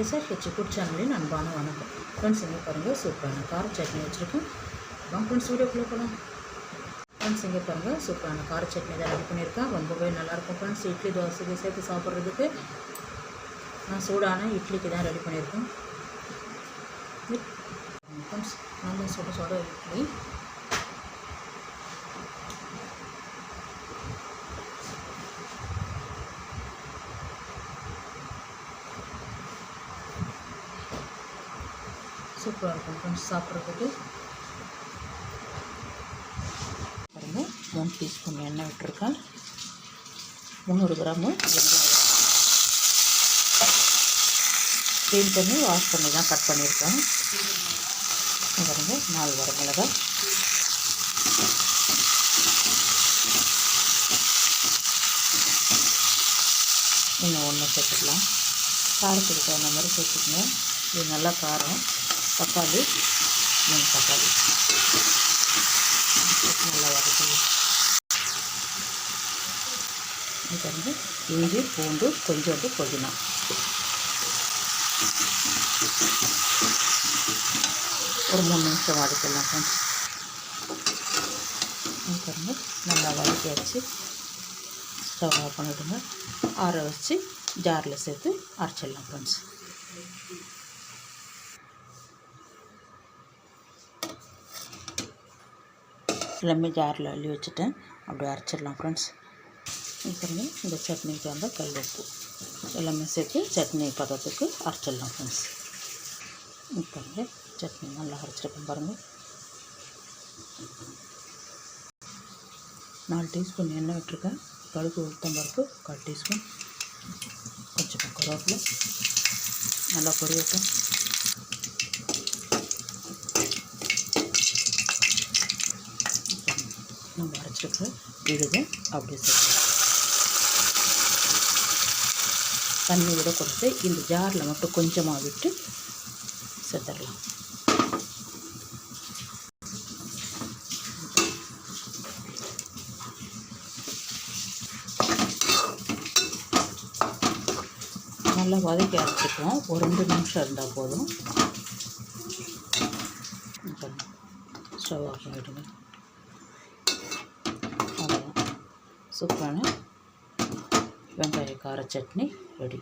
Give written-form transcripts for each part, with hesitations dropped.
SRH food சேனலின் அன்பான வணக்கம் ஃப்ரெண்ட்ஸ். இங்கே பாருங்கள் சூப்பரான கார சட்னி வச்சுருக்கோம். வாங்க ஃப்ரெண்ட்ஸ் வீடியோக்குள்ளே போகலாம். ஃப்ரெண்ட்ஸ் இங்கே பாருங்கள் சூப்பரான கார சட்னி தான் ரெடி பண்ணியிருக்கேன். ரொம்பவே நல்லாயிருக்கும் ஃப்ரெண்ட்ஸ். இட்லி தோசைக்கு சேர்த்து சாப்பிட்றதுக்கு நான் சூடான இட்லிக்கு தான் ரெடி பண்ணியிருக்கேன். ஃப்ரெண்ட்ஸ் நல்லா சுட இட்லி சூப்பராக இருக்கும் ஃப்ரெண்ட்ஸ் சாப்பிட்றதுக்கு. பாருங்கள் 1 டீஸ்பூன் எண்ணெய் விட்டுருக்கேன். 300 கிராம் வெங்காயம் க்ளீன் பண்ணி வாஷ் பண்ணி தான் கட் பண்ணியிருக்கேன். பாருங்கள் 4 வரமிளகாய், இன்னும் 1 சேர்த்துக்கலாம். காரத்துக்கு தகுந்த மாதிரி சேர்த்துக்கணும். இது நல்லா காரம். தக்காளி 3 தக்காளி நல்லா வதக்கணும். இது வந்து இஞ்சி பூண்டு கொஞ்சோண்டு புதினா ஒரு 3 நிமிஷம் வதக்கலாம் ஃப்ரெண்ட்ஸ். பாருங்க நல்லா வதக்கி வச்சு ஸ்டவ் ஆஃப் பண்ணிவிடுங்க. ஆற வச்சு ஜாரில் சேர்த்து அரைச்சிடலாம் ஃப்ரெண்ட்ஸ். எல்லாமே ஜாரில் அள்ளி வச்சுட்டேன். அப்படியே அரைச்சிடலாம் ஃப்ரெண்ட்ஸ். பாருங்க இந்த சட்னிக்கு வந்து கல் உப்பு எல்லாமே சேர்த்து சட்னி பதத்துக்கு அரைச்சிடலாம் ஃப்ரெண்ட்ஸ். பாருங்க சட்னி நல்லா அரைச்சிருக்கேன். பாருங்கள் 4 டீஸ்பூன் எண்ணெய் விட்டுருக்கேன். கடுகு உளுத்தம்பருப்பு 1/4 டீஸ்பூன், கொஞ்சம் கருவேப்பிலை நல்லா பொரியட்டும். நம்ம அரைச்சிருக்க விடுது அப்படியே சேர்த்து தண்ணி விட கொடுத்து இந்த ஜாரில் மட்டும் கொஞ்சமாக விட்டு சேர்த்துடலாம். நல்லா வதக்கி அரைச்சிக்குவோம். ஒரு 2 நிமிஷம் இருந்தால் போதும். ஸ்டவ் ஆஃப் பண்ணிவிடுங்க. அவ்வளோதான், சூப்பரான வெங்காய கார சட்னி ரெடி.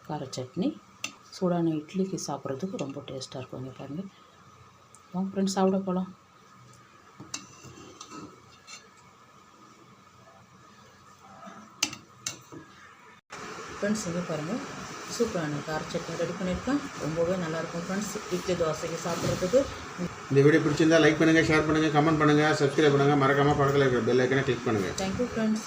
கார சட்னி சூடான இட்லிக்கு சாப்பிட்றதுக்கு ரொம்ப டேஸ்ட்டாக இருக்கும். இங்கே பாருங்கள். வாங்க ஃப்ரெண்ட்ஸ் சாப்பிட போகலாம். ஃப்ரெண்ட்ஸ் இங்கே பாருங்கள் சூப்பரான கார சட்னி ரெடி பண்ணியிருக்கேன். ரொம்பவே நல்லாயிருக்கும் ஃப்ரெண்ட்ஸ் இட்லி தோசைக்கு சாப்பிட்றதுக்கு. இந்த வீடியோ பிடிச்சிருந்தா லைக் பண்ணுங்கள், ஷேர் பண்ணுங்கள், கமெண்ட் பண்ணுங்கள், சப்ஸ்கிரைப் பண்ணுங்கள். மறக்காமல் பக்கத்தில் இருக்கிற பெல் ஐக்கனை கிளிக் பண்ணுங்கள். Thank you friends.